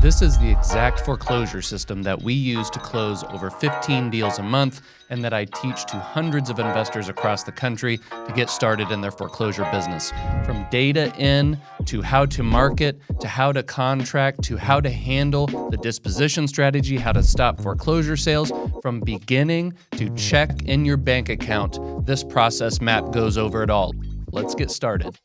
This is the exact foreclosure system that we use to close over 15 deals a month and that I teach to hundreds of investors across the country to get started in their foreclosure business. From data in to how to market, to how to contract, to how to handle the disposition strategy, how to stop foreclosure sales, from beginning to check in your bank account, this process map goes over it all. Let's get started.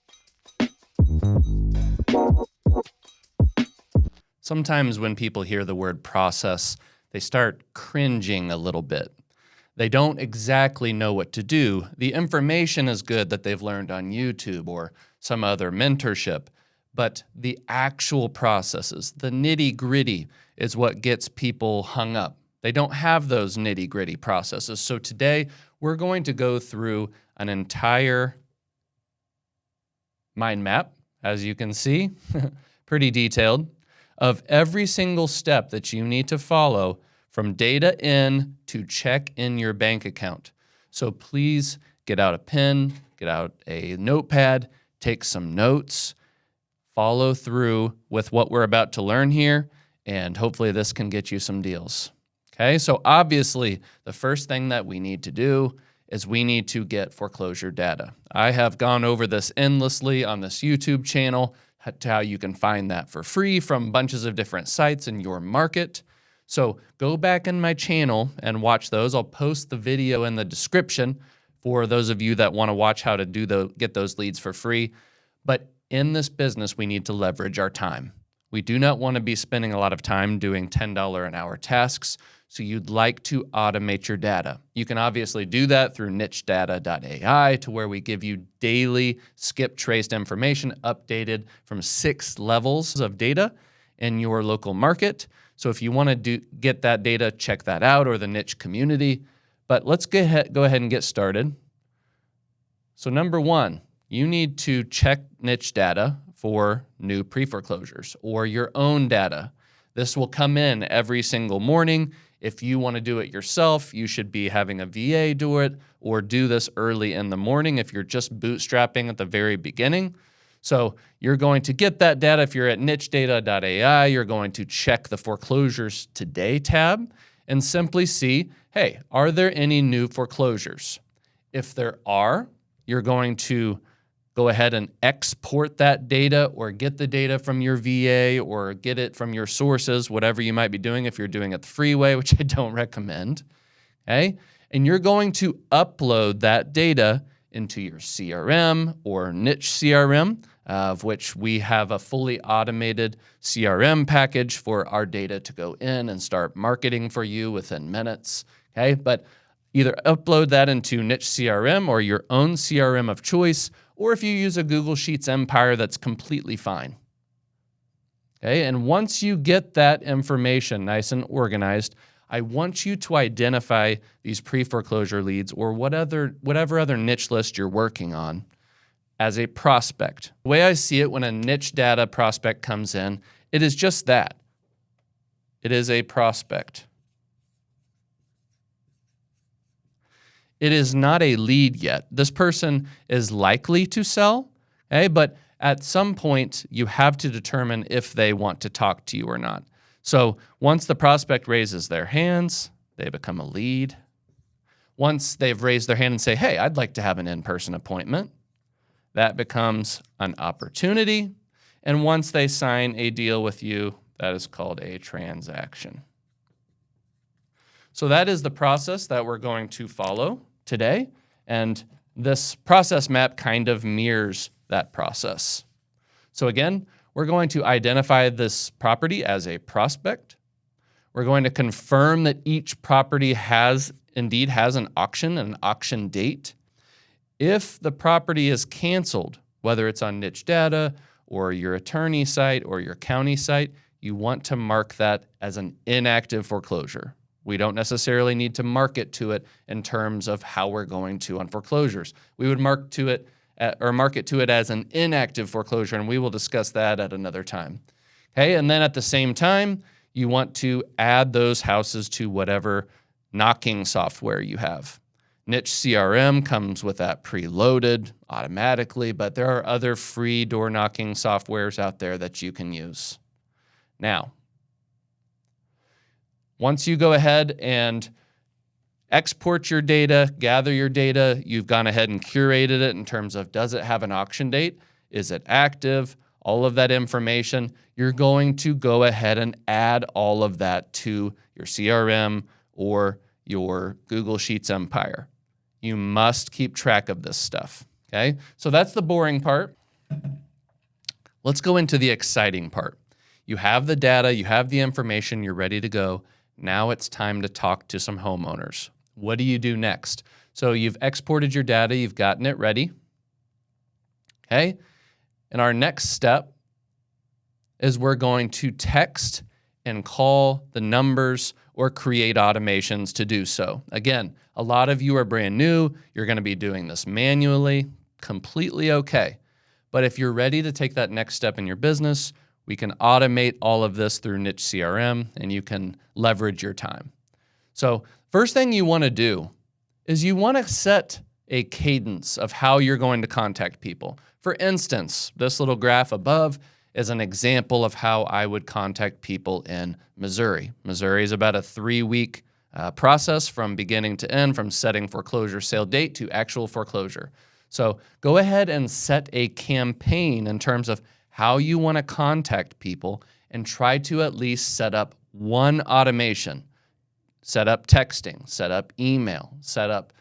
Sometimes when people hear the word process, they start cringing a little bit. They don't exactly know what to do. The information is good that they've learned on YouTube or some other mentorship, but the actual processes, the nitty-gritty, is what gets people hung up. They don't have those nitty-gritty processes. So today, we're going to go through an entire mind map, as you can see, pretty detailed, of every single step that you need to follow from data in to check in your bank account. So please get out a pen, get out a notepad, take some notes, follow through with what we're about to learn here, and hopefully this can get you some deals. Okay, so obviously the first thing that we need to do is we need to get foreclosure data. I have gone over this endlessly on this YouTube channel, to how you can find that for free from bunches of different sites in your market. So go back in my channel and watch those. I'll post the video in the description for those of you that want to watch how to get those leads for free. But in this business, we need to leverage our time. We do not want to be spending a lot of time doing $10 an hour tasks. So you'd like to automate your data. You can obviously do that through nichedata.ai, to where we give you daily skip traced information updated from 6 levels of data in your local market. So if you want to get that data, check that out, or the niche community. But let's go ahead and get started. So number one, you need to check niche data for new pre-foreclosures or your own data. This will come in every single morning. If you want to do it yourself, you should be having a VA do it, or do this early in the morning if you're just bootstrapping at the very beginning. So you're going to get that data. If you're at nichedata.ai, you're going to check the Foreclosures Today tab and simply see, hey, are there any new foreclosures? If there are, you're going to go ahead and export that data or get the data from your VA or get it from your sources, whatever you might be doing if you're doing it the free way, which I don't recommend, okay? And you're going to upload that data into your CRM or niche CRM, of which we have a fully automated CRM package for our data to go in and start marketing for you within minutes, okay? But either upload that into niche CRM or your own CRM of choice, or if you use a Google Sheets Empire, that's completely fine. Okay, and once you get that information nice and organized, I want you to identify these pre-foreclosure leads or whatever other niche list you're working on as a prospect. The way I see it when a niche data prospect comes in, it is just that. It is a prospect. It is not a lead yet. This person is likely to sell, okay? But at some point, you have to determine if they want to talk to you or not. So once the prospect raises their hands, they become a lead. Once they've raised their hand and say, hey, I'd like to have an in-person appointment, that becomes an opportunity. And once they sign a deal with you, that is called a transaction. So that is the process that we're going to follow today, and this process map kind of mirrors that process. So again, we're going to identify this property as a prospect. We're going to confirm that each property indeed has an auction date. If the property is canceled, whether it's on niche data or your attorney site or your county site, you want to mark that as an inactive foreclosure. We don't necessarily need to market to it in terms of how we're going to on foreclosures. We would market to it as an inactive foreclosure, and we will discuss that at another time. Okay, and then at the same time, you want to add those houses to whatever knocking software you have. Niche CRM comes with that preloaded automatically, but there are other free door knocking softwares out there that you can use. Now, Once you go ahead and export your data, gather your data, you've gone ahead and curated it in terms of, does it have an auction date? Is it active? All of that information, you're going to go ahead and add all of that to your CRM or your Google Sheets empire. You must keep track of this stuff, okay? So that's the boring part. Let's go into the exciting part. You have the data, you have the information, you're ready to go. Now it's time to talk to some homeowners. What do you do next? So you've exported your data, you've gotten it ready, okay? And our next step is we're going to text and call the numbers or create automations to do so. Again, a lot of you are brand new. You're going to be doing this manually, completely okay. But if you're ready to take that next step in your business, we can automate all of this through Niche CRM, and you can leverage your time. So first thing you want to do is you want to set a cadence of how you're going to contact people. For instance, this little graph above is an example of how I would contact people in Missouri. Missouri is about a 3-week process from beginning to end, from setting foreclosure sale date to actual foreclosure. So go ahead and set a campaign in terms of how you want to contact people and try to at least set up one automation. Set up texting, set up email, set up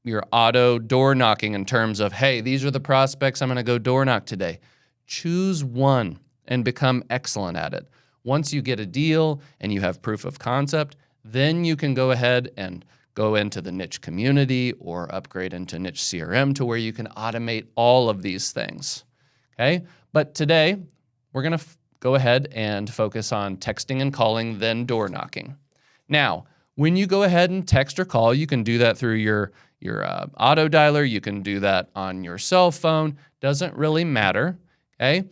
your auto door knocking in terms of, hey, these are the prospects I'm going to go door knock today. Choose one and become excellent at it. Once you get a deal and you have proof of concept, then you can go ahead and go into the niche community or upgrade into niche CRM to where you can automate all of these things. Okay? But today, we're going to go ahead and focus on texting and calling, then door knocking. Now, when you go ahead and text or call, you can do that through your auto dialer. You can do that on your cell phone. Doesn't really matter. Okay?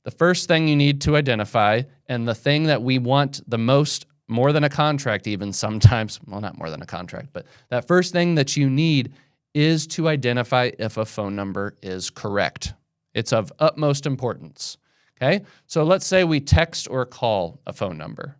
The first thing you need to identify, and the thing that we want the most, more than a contract even sometimes, well, not more than a contract, but that first thing that you need is to identify if a phone number is correct. It's of utmost importance. Okay? So let's say we text or call a phone number.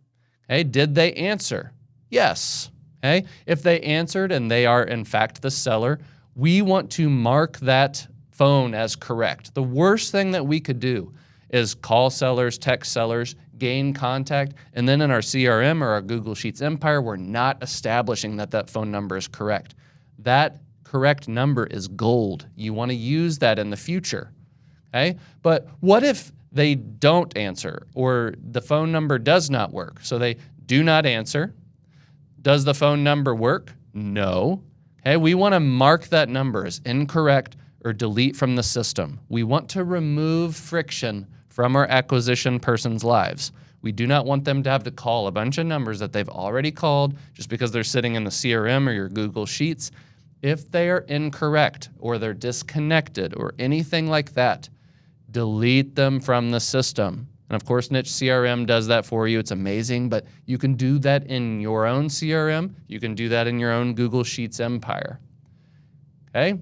Okay? Did they answer? Yes. Okay? If they answered and they are in fact the seller, we want to mark that phone as correct. The worst thing that we could do is call sellers, text sellers, gain contact, and then in our CRM or our Google Sheets empire, we're not establishing that that phone number is correct. That correct number is gold. You want to use that in the future. Okay? But what if they don't answer or the phone number does not work? So they do not answer. Does the phone number work? No. Okay? We want to mark that number as incorrect or delete from the system. We want to remove friction from our acquisition person's lives. We do not want them to have to call a bunch of numbers that they've already called just because they're sitting in the CRM or your Google Sheets. If they are incorrect or they're disconnected or anything like that, delete them from the system. And of course, Niche CRM does that for you. It's amazing, but you can do that in your own CRM. You can do that in your own Google Sheets empire. Okay?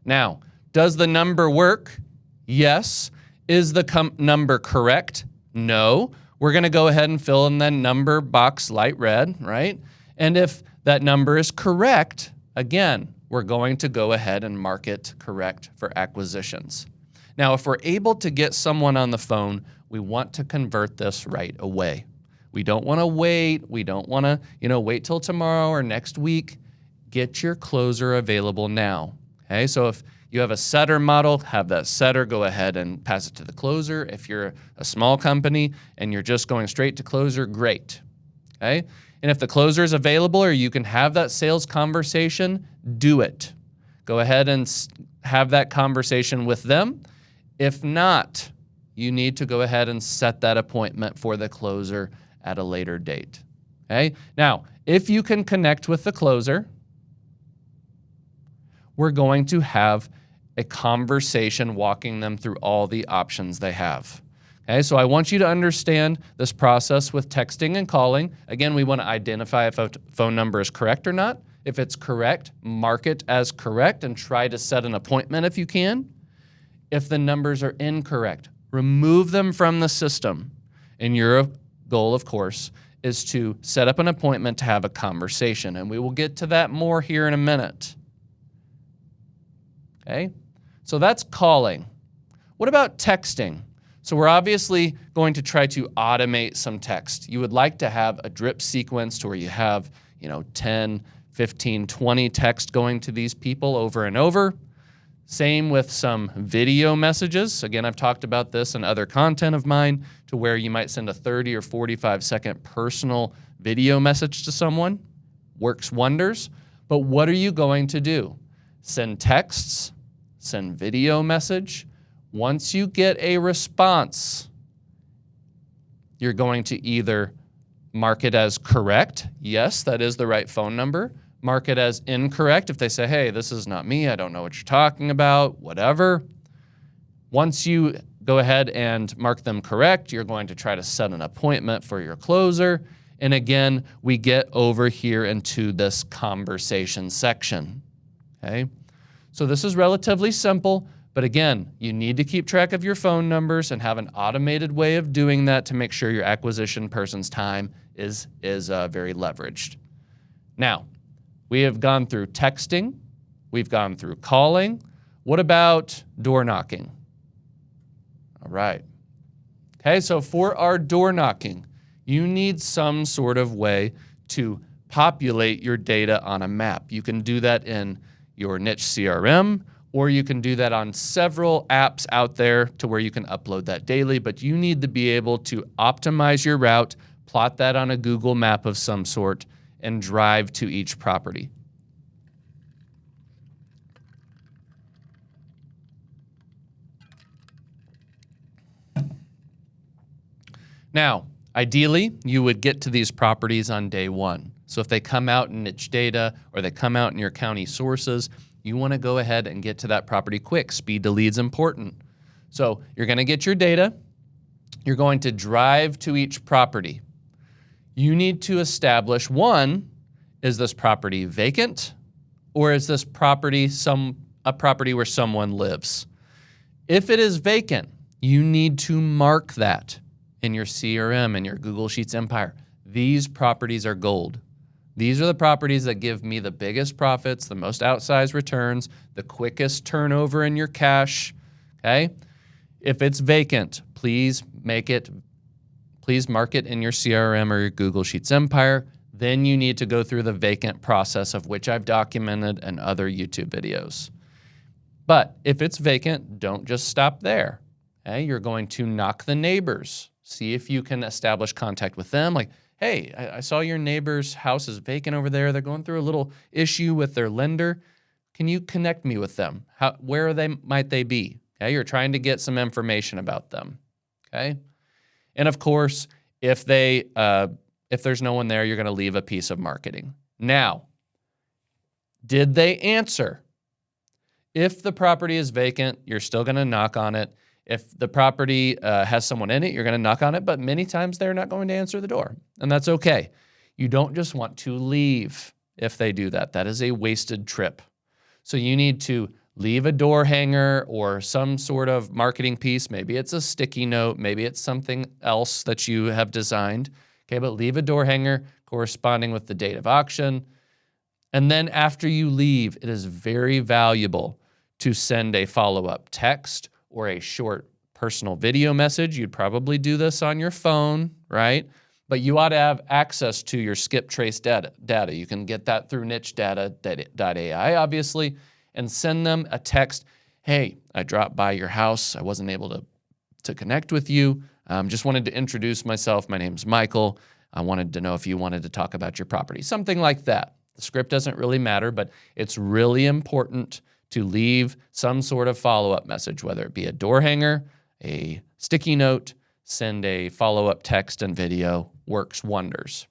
Now, does the number work? Yes. Is the number correct? No. We're going to go ahead and fill in that number box light red, right? And if that number is correct, again, we're going to go ahead and mark it correct for acquisitions. Now, if we're able to get someone on the phone, we want to convert this right away. We don't want to wait. We don't want to, wait till tomorrow or next week. Get your closer available now. Okay, so if you have a setter model, have that setter go ahead and pass it to the closer. If you're a small company and you're just going straight to closer, great. Okay, and if the closer is available or you can have that sales conversation, do it. Go ahead and have that conversation with them. If not, you need to go ahead and set that appointment for the closer at a later date. Okay, now if you can connect with the closer, we're going to have a conversation walking them through all the options they have. Okay, so I want you to understand this process with texting and calling. Again, we want to identify if a phone number is correct or not. If it's correct, mark it as correct and try to set an appointment if you can. If the numbers are incorrect, remove them from the system. And goal, of course, is to set up an appointment to have a conversation, and we will get to that more here in a minute. Okay, so that's calling. What about texting? So we're obviously going to try to automate some text. You would like to have a drip sequence to where you have, 10, 15, 20 text going to these people over and over. Same with some video messages. Again, I've talked about this in other content of mine to where you might send a 30 or 45-second personal video message to someone. Works wonders. But what are you going to do? Send texts, send video message. Once you get a response, you're going to either mark it as correct. Yes, that is the right phone number. Mark it as incorrect if they say, hey, this is not me, I don't know what you're talking about, whatever. Once you go ahead and mark them correct, you're going to try to set an appointment for your closer. And again, we get over here into this conversation section, okay? So this is relatively simple, but again, you need to keep track of your phone numbers and have an automated way of doing that to make sure your acquisition person's time is very leveraged. Now, we have gone through texting. We've gone through calling. What about door knocking? All right. Okay, so for our door knocking, you need some sort of way to populate your data on a map. You can do that in your niche CRM, or you can do that on several apps out there to where you can upload that daily, but you need to be able to optimize your route, plot that on a Google map of some sort, and drive to each property. Now, ideally, you would get to these properties on day one. So if they come out in niche data or they come out in your county sources, you want to go ahead and get to that property quick. Speed to lead's important. So you're going to get your data. You're going to drive to each property. You need to establish, one, is this property vacant, or is this property a property where someone lives? If it is vacant, you need to mark that in your CRM and your Google Sheets Empire. These properties are gold. These are the properties that give me the biggest profits, the most outsized returns, the quickest turnover in your cash, okay? If it's vacant, please mark it in your CRM or your Google Sheets Empire. Then you need to go through the vacant process, of which I've documented in other YouTube videos. But if it's vacant, don't just stop there. Okay? You're going to knock the neighbors. See if you can establish contact with them. Like, hey, I saw your neighbor's house is vacant over there. They're going through a little issue with their lender. Can you connect me with them? Where might they be? Okay? You're trying to get some information about them. Okay? And of course, if there's no one there, you're going to leave a piece of marketing. Now, did they answer? If the property is vacant, you're still going to knock on it. If the property has someone in it, you're going to knock on it, but many times they're not going to answer the door, and that's okay. You don't just want to leave if they do that. That is a wasted trip. So you need to leave a door hanger or some sort of marketing piece. Maybe it's a sticky note. Maybe it's something else that you have designed. Okay, but leave a door hanger corresponding with the date of auction. And then after you leave, it is very valuable to send a follow-up text or a short personal video message. You'd probably do this on your phone, right? But you ought to have access to your skip trace data. You can get that through nichedata.ai, obviously, and send them a text. Hey, I dropped by your house. I wasn't able to connect with you. Just wanted to introduce myself. My name's Michael. I wanted to know if you wanted to talk about your property. Something like that. The script doesn't really matter, but it's really important to leave some sort of follow-up message, whether it be a door hanger, a sticky note, send a follow-up text and video. Works wonders.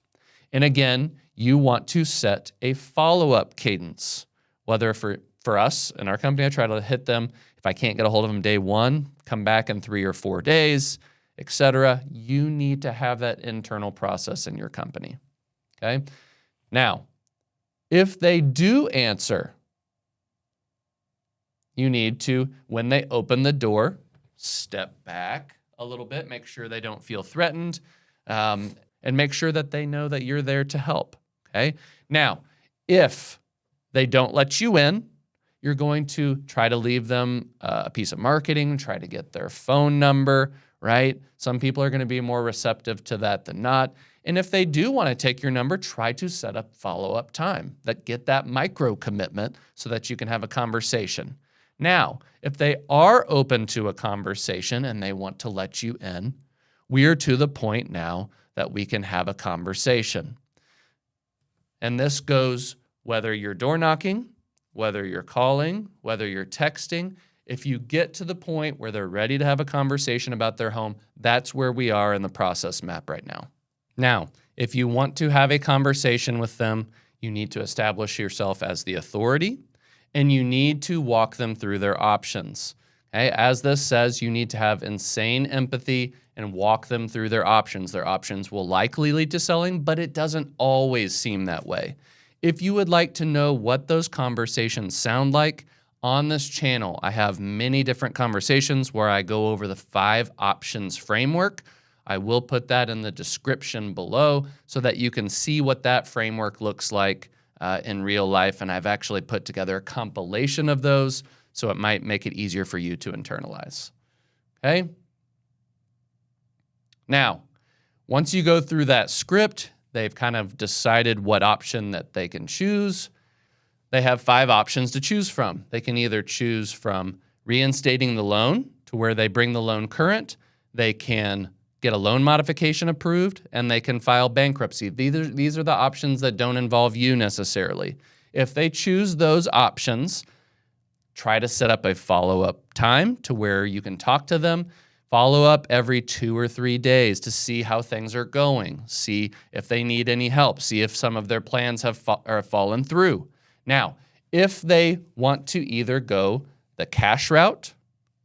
And again, you want to set a follow-up cadence. Whether for us in our company, I try to hit them. If I can't get a hold of them day one, come back in 3 or 4 days, etc. You need to have that internal process in your company. Okay? Now, if they do answer, you need to, when they open the door, step back a little bit, make sure they don't feel threatened. and make sure that they know that you're there to help, okay? Now, if they don't let you in, you're going to try to leave them a piece of marketing, try to get their phone number, right? Some people are going to be more receptive to that than not. And if they do want to take your number, try to set up follow-up time, get that micro commitment so that you can have a conversation. Now, if they are open to a conversation and they want to let you in, we are to the point now that we can have a conversation. And this goes whether you're door knocking, whether you're calling, whether you're texting. If you get to the point where they're ready to have a conversation about their home, that's where we are in the process map right now. Now, if you want to have a conversation with them, you need to establish yourself as the authority, and you need to walk them through their options. Okay? As this says, you need to have insane empathy and walk them through their options. Their options will likely lead to selling, but it doesn't always seem that way. If you would like to know what those conversations sound like, on this channel, I have many different conversations where I go over the 5 options framework. I will put that in the description below so that you can see what that framework looks like in real life. And I've actually put together a compilation of those, so it might make it easier for you to internalize. Okay? Now, once you go through that script, they've kind of decided what option that they can choose. They have 5 options to choose from. They can either choose from reinstating the loan to where they bring the loan current. They can get a loan modification approved, and they can file bankruptcy. These are the options that don't involve you necessarily. If they choose those options, try to set up a follow-up time to where you can talk to them. Follow up every 2 or 3 days to see how things are going. See if they need any help. See if some of their plans have fallen through. Now, if they want to either go the cash route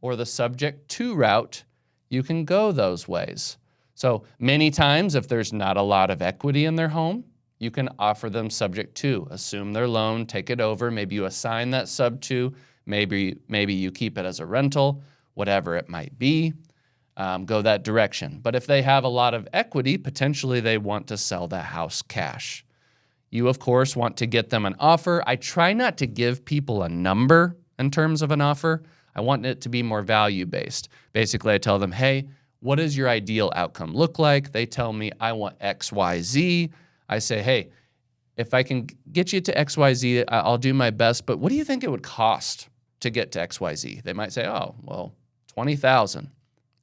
or the subject to route, you can go those ways. So many times, if there's not a lot of equity in their home, you can offer them subject to. Assume their loan, take it over. Maybe you assign that sub to. Maybe you keep it as a rental, whatever it might be. Go that direction. But if they have a lot of equity, potentially they want to sell the house cash. You, of course, want to get them an offer. I try not to give people a number in terms of an offer. I want it to be more value-based. Basically, I tell them, hey, what does your ideal outcome look like? They tell me, I want X, Y, Z. I say, hey, if I can get you to X, Y, Z, I'll do my best, but what do you think it would cost to get to X, Y, Z? They might say, oh, well, $20,000.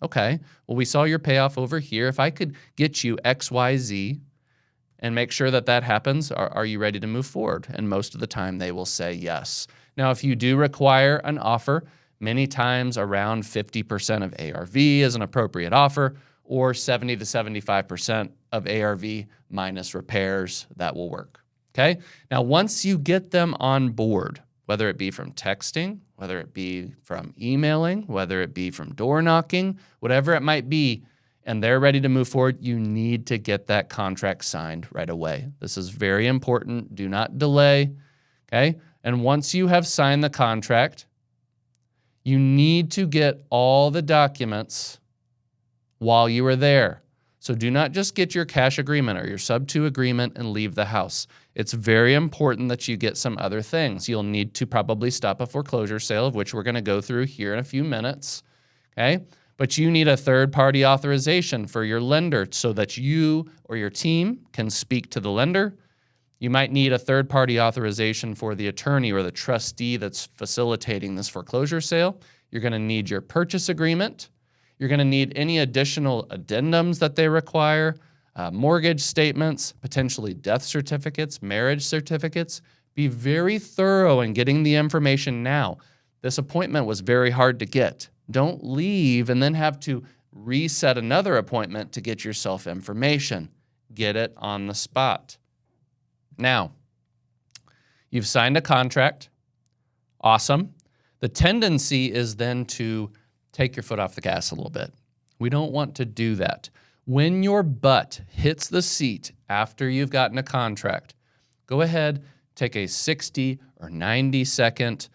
Okay, well, we saw your payoff over here. If I could get you X, Y, Z, and make sure that that happens, are you ready to move forward? And most of the time they will say yes. Now, if you do require an offer, many times around 50% of ARV is an appropriate offer, or 70 to 75% of ARV minus repairs, that will work. Okay? Now, once you get them on board, whether it be from texting, whether it be from emailing, whether it be from door knocking, whatever it might be, and they're ready to move forward, you need to get that contract signed right away. This is very important. Do not delay, okay? And once you have signed the contract, you need to get all the documents while you are there. So do not just get your cash agreement or your sub-to agreement and leave the house. It's very important that you get some other things. You'll need to probably stop a foreclosure sale, of which we're going to go through here in a few minutes, okay? But you need a third-party authorization for your lender so that you or your team can speak to the lender. You might need a third-party authorization for the attorney or the trustee that's facilitating this foreclosure sale. You're going to need your purchase agreement. You're going to need any additional addendums that they require, mortgage statements, potentially death certificates, marriage certificates. Be very thorough in getting the information now. This appointment was very hard to get. Don't leave and then have to reset another appointment to get yourself information. Get it on the spot. Now, you've signed a contract. Awesome. The tendency is then to take your foot off the gas a little bit. We don't want to do that. When your butt hits the seat after you've gotten a contract, go ahead, take a 60 or 90 second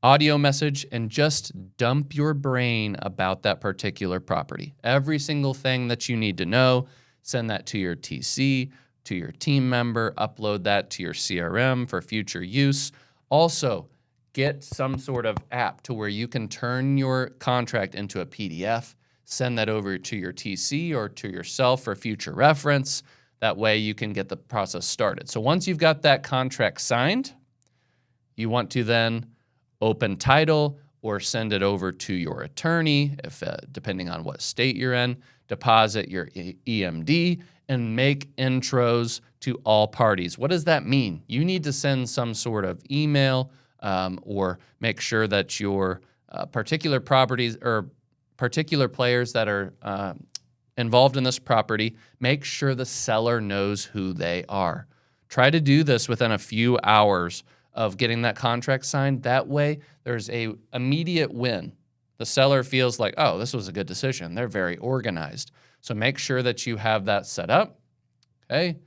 audio message, and just dump your brain about that particular property. Every single thing that you need to know, send that to your TC, to your team member, upload that to your CRM for future use. Also, get some sort of app to where you can turn your contract into a PDF, send that over to your TC or to yourself for future reference. That way you can get the process started. So once you've got that contract signed, you want to then open title or send it over to your attorney, if depending on what state you're in, deposit your EMD, and make intros to all parties. What does that mean? You need to send some sort of email or make sure that your particular properties or particular players that are involved in this property, make sure the seller knows who they are. Try to do this within a few hours of getting that contract signed. That way, there's a immediate win. The seller feels like, oh, this was a good decision. They're very organized. So make sure that you have that set up, okay?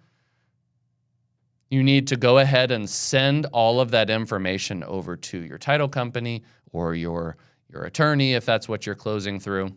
You need to go ahead and send all of that information over to your title company or your attorney if that's what you're closing through.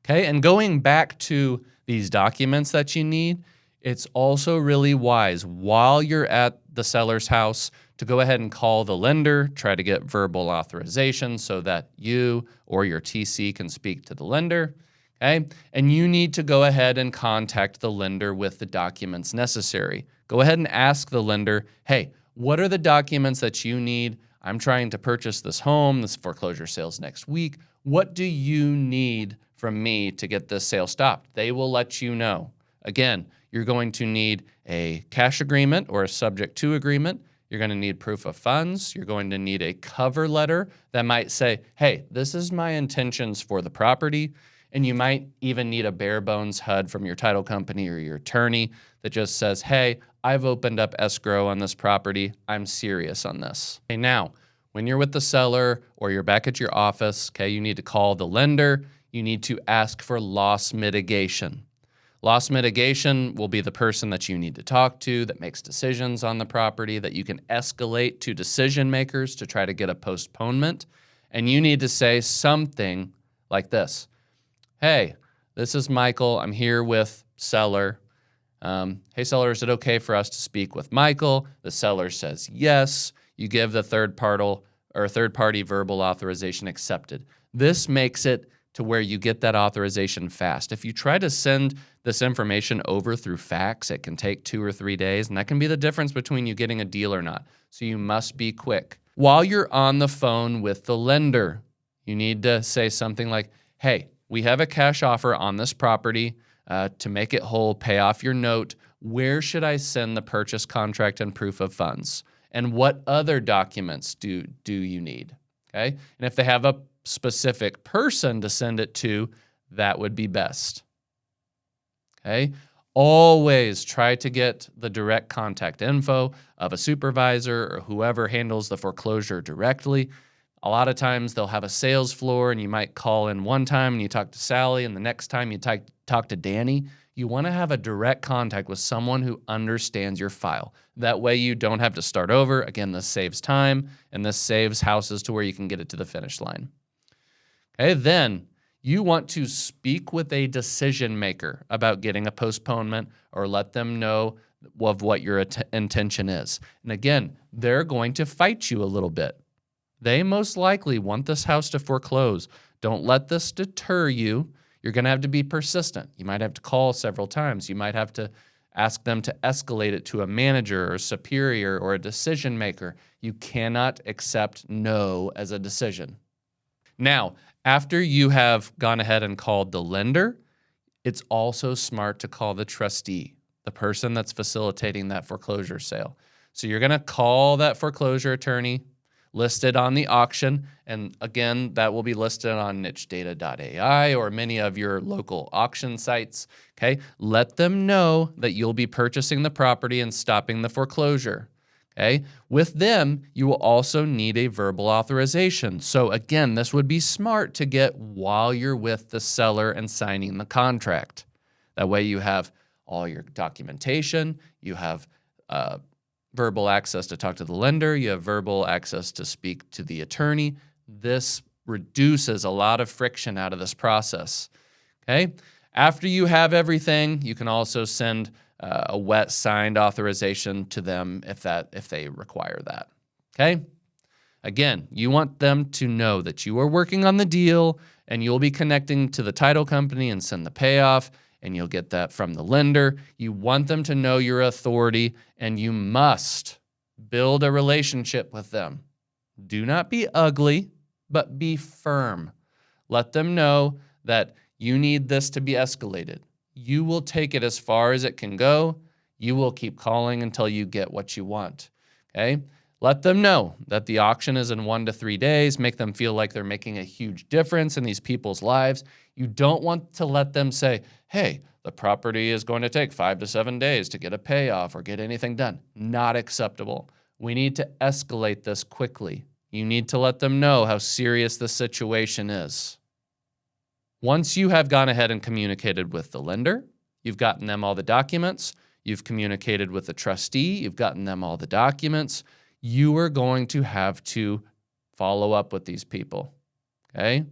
Okay, and going back to these documents that you need, it's also really wise while you're at the seller's house to go ahead and call the lender, try to get verbal authorization so that you or your TC can speak to the lender. Okay, and you need to go ahead and contact the lender with the documents necessary. Go ahead and ask the lender, hey, what are the documents that you need? I'm trying to purchase this home, this foreclosure sale's next week. What do you need from me to get this sale stopped? They will let you know. Again, you're going to need a cash agreement or a subject to agreement. You're going to need proof of funds. You're going to need a cover letter that might say, hey, this is my intentions for the property. And you might even need a bare bones HUD from your title company or your attorney that just says, hey, I've opened up escrow on this property. I'm serious on this. Okay, now, when you're with the seller or you're back at your office, okay, you need to call the lender. You need to ask for loss mitigation. Loss mitigation will be the person that you need to talk to that makes decisions on the property that you can escalate to decision makers to try to get a postponement. And you need to say something like this. Hey, this is Michael. I'm here with seller. Hey, seller, is it okay for us to speak with Michael? The seller says yes. You give the third party verbal authorization accepted. This makes it to where you get that authorization fast. If you try to send this information over through fax, it can take 2 or 3 days, and that can be the difference between you getting a deal or not. So you must be quick. While you're on the phone with the lender, you need to say something like, hey, we have a cash offer on this property to make it whole, pay off your note. Where should I send the purchase contract and proof of funds? And what other documents do you need? Okay, and if they have a specific person to send it to, that would be best. Okay, always try to get the direct contact info of a supervisor or whoever handles the foreclosure directly. A lot of times they'll have a sales floor and you might call in one time and you talk to Sally and the next time you talk to Danny. You want to have a direct contact with someone who understands your file. That way you don't have to start over. Again, this saves time and this saves houses to where you can get it to the finish line. Okay, then you want to speak with a decision maker about getting a postponement or let them know of what your intention is. And again, they're going to fight you a little bit. They most likely want this house to foreclose. Don't let this deter you. You're going to have to be persistent. You might have to call several times. You might have to ask them to escalate it to a manager or superior or a decision maker. You cannot accept no as a decision. Now, after you have gone ahead and called the lender, it's also smart to call the trustee, the person that's facilitating that foreclosure sale. So you're going to call that foreclosure attorney, listed on the auction, and again, that will be listed on nichedata.ai or many of your local auction sites. Okay, let them know that you'll be purchasing the property and stopping the foreclosure. Okay, with them, you will also need a verbal authorization. So again, this would be smart to get while you're with the seller and signing the contract. That way you have all your documentation, you have verbal access to talk to the lender. You have verbal access to speak to the attorney. This reduces a lot of friction out of this process. Okay? After you have everything, you can also send a wet signed authorization to them if they require that. Okay? Again, you want them to know that you are working on the deal and you'll be connecting to the title company and send the payoff, and you'll get that from the lender. You want them to know your authority, and you must build a relationship with them. Do not be ugly, but be firm. Let them know that you need this to be escalated. You will take it as far as it can go. You will keep calling until you get what you want. Okay? Let them know that the auction is in 1 to 3 days. Make them feel like they're making a huge difference in these people's lives. You don't want to let them say, hey, the property is going to take 5 to 7 days to get a payoff or get anything done. Not acceptable. We need to escalate this quickly. You need to let them know how serious the situation is. Once you have gone ahead and communicated with the lender, you've gotten them all the documents, you've communicated with the trustee, you've gotten them all the documents, you are going to have to follow up with these people, okay?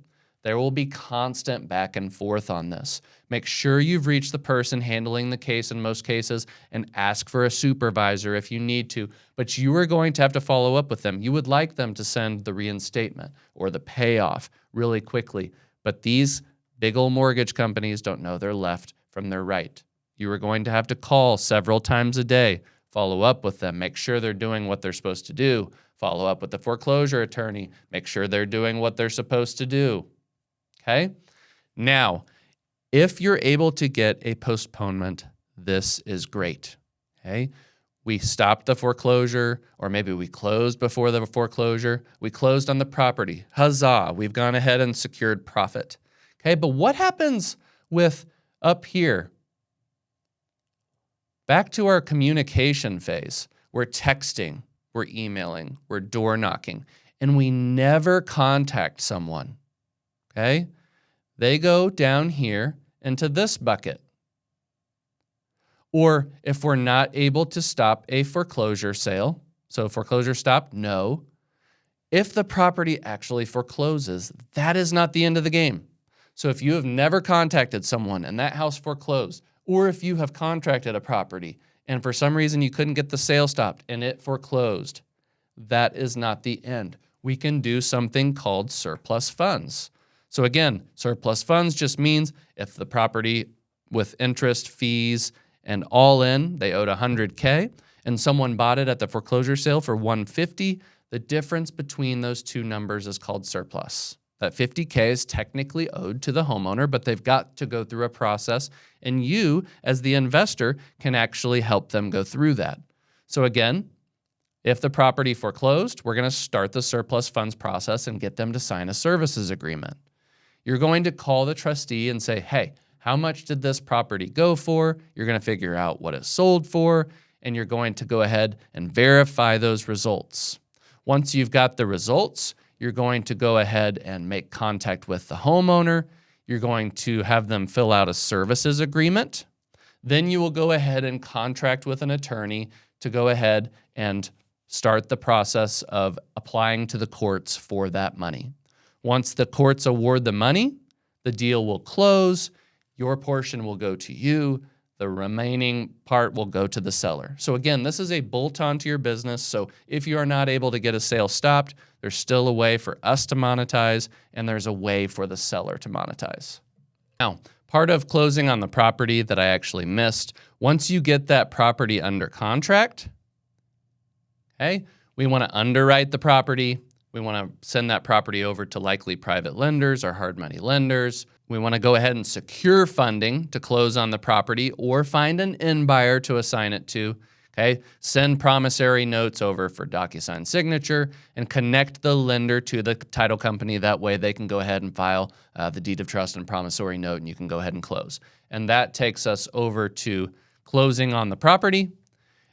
There will be constant back and forth on this. Make sure you've reached the person handling the case in most cases and ask for a supervisor if you need to, but you are going to have to follow up with them. You would like them to send the reinstatement or the payoff really quickly, but these big old mortgage companies don't know their left from their right. You are going to have to call several times a day, follow up with them, make sure they're doing what they're supposed to do, follow up with the foreclosure attorney, make sure they're doing what they're supposed to do. Okay? Now, if you're able to get a postponement, this is great. Okay? We stopped the foreclosure, or maybe we closed before the foreclosure. We closed on the property. Huzzah, we've gone ahead and secured profit. Okay, but what happens with up here? Back to our communication phase. We're texting, we're emailing, we're door knocking, and we never contact someone. Okay? They go down here into this bucket. Or if we're not able to stop a foreclosure sale, so foreclosure stop, no. If the property actually forecloses, that is not the end of the game. So if you have never contacted someone and that house foreclosed, or if you have contracted a property and for some reason you couldn't get the sale stopped and it foreclosed, that is not the end. We can do something called surplus funds. So again, surplus funds just means if the property with interest, fees, and all in, they owed $100K, and someone bought it at the foreclosure sale for $150, the difference between those two numbers is called surplus. That $50K is technically owed to the homeowner, but they've got to go through a process, and you, as the investor, can actually help them go through that. So again, if the property foreclosed, we're going to start the surplus funds process and get them to sign a services agreement. You're going to call the trustee and say, hey, how much did this property go for? You're going to figure out what it sold for, and you're going to go ahead and verify those results. Once you've got the results, you're going to go ahead and make contact with the homeowner. You're going to have them fill out a services agreement. Then you will go ahead and contract with an attorney to go ahead and start the process of applying to the courts for that money. Once the courts award the money, the deal will close. Your portion will go to you. The remaining part will go to the seller. So again, this is a bolt-on to your business. So if you are not able to get a sale stopped, there's still a way for us to monetize, and there's a way for the seller to monetize. Now, part of closing on the property that I actually missed, once you get that property under contract, okay, we want to underwrite the property. We want to send that property over to likely private lenders or hard money lenders. We want to go ahead and secure funding to close on the property or find an end buyer to assign it to. Okay, send promissory notes over for DocuSign signature and connect the lender to the title company. That way they can go ahead and file the deed of trust and promissory note, and you can go ahead and close. And that takes us over to closing on the property.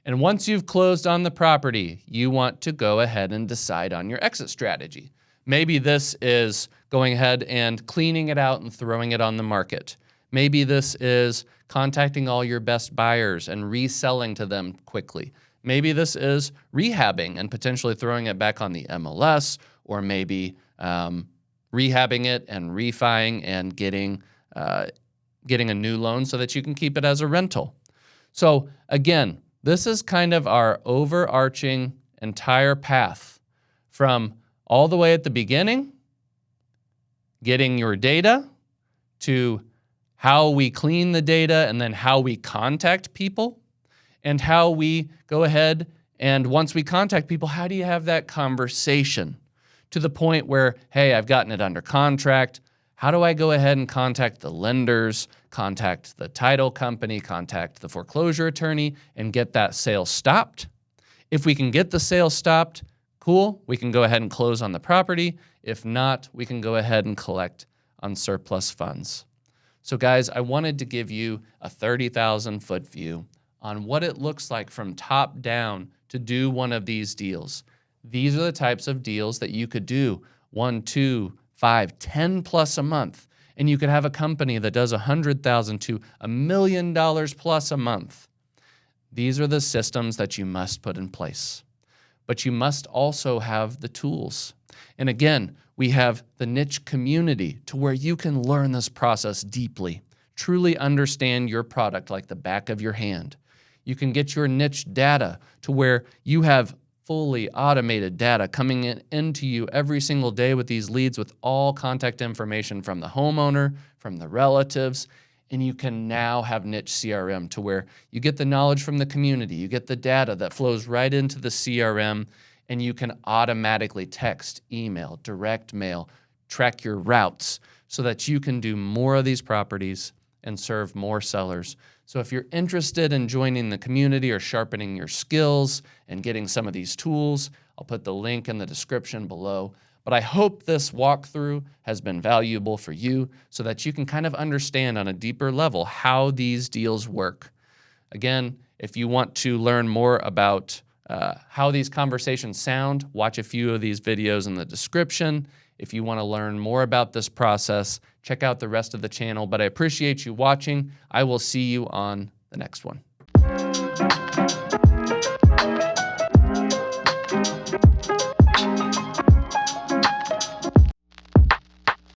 And once you've closed on the property, you want to go ahead and decide on your exit strategy. Maybe this is going ahead and cleaning it out and throwing it on the market. Maybe this is contacting all your best buyers and reselling to them quickly. Maybe this is rehabbing and potentially throwing it back on the MLS, or maybe rehabbing it and refining and getting a new loan so that you can keep it as a rental. So again, this is kind of our overarching entire path from all the way at the beginning, getting your data, to how we clean the data and then how we contact people, and how we go ahead and once we contact people, how do you have that conversation to the point where, hey, I've gotten it under contract. How do I go ahead and contact the lenders, contact the title company, contact the foreclosure attorney, and get that sale stopped? If we can get the sale stopped, cool, we can go ahead and close on the property. If not, we can go ahead and collect on surplus funds. So guys, I wanted to give you a 30,000-foot view on what it looks like from top down to do one of these deals. These are the types of deals that you could do 1, 2, 5, 10 plus a month. And you could have a company that does $100,000 to $1 million plus a month. These are the systems that you must put in place. But you must also have the tools. And again, we have the niche community to where you can learn this process deeply, truly understand your product like the back of your hand. You can get your niche data to where you have fully automated data coming into you every single day with these leads with all contact information from the homeowner, from the relatives, and you can now have niche CRM to where you get the knowledge from the community, you get the data that flows right into the CRM, and you can automatically text, email, direct mail, track your routes so that you can do more of these properties and serve more sellers. So if you're interested in joining the community or sharpening your skills and getting some of these tools, I'll put the link in the description below. But I hope this walkthrough has been valuable for you so that you can kind of understand on a deeper level how these deals work. Again, if you want to learn more about how these conversations sound, watch a few of these videos in the description. If you want to learn more about this process, check out the rest of the channel. But I appreciate you watching. I will see you on the next one.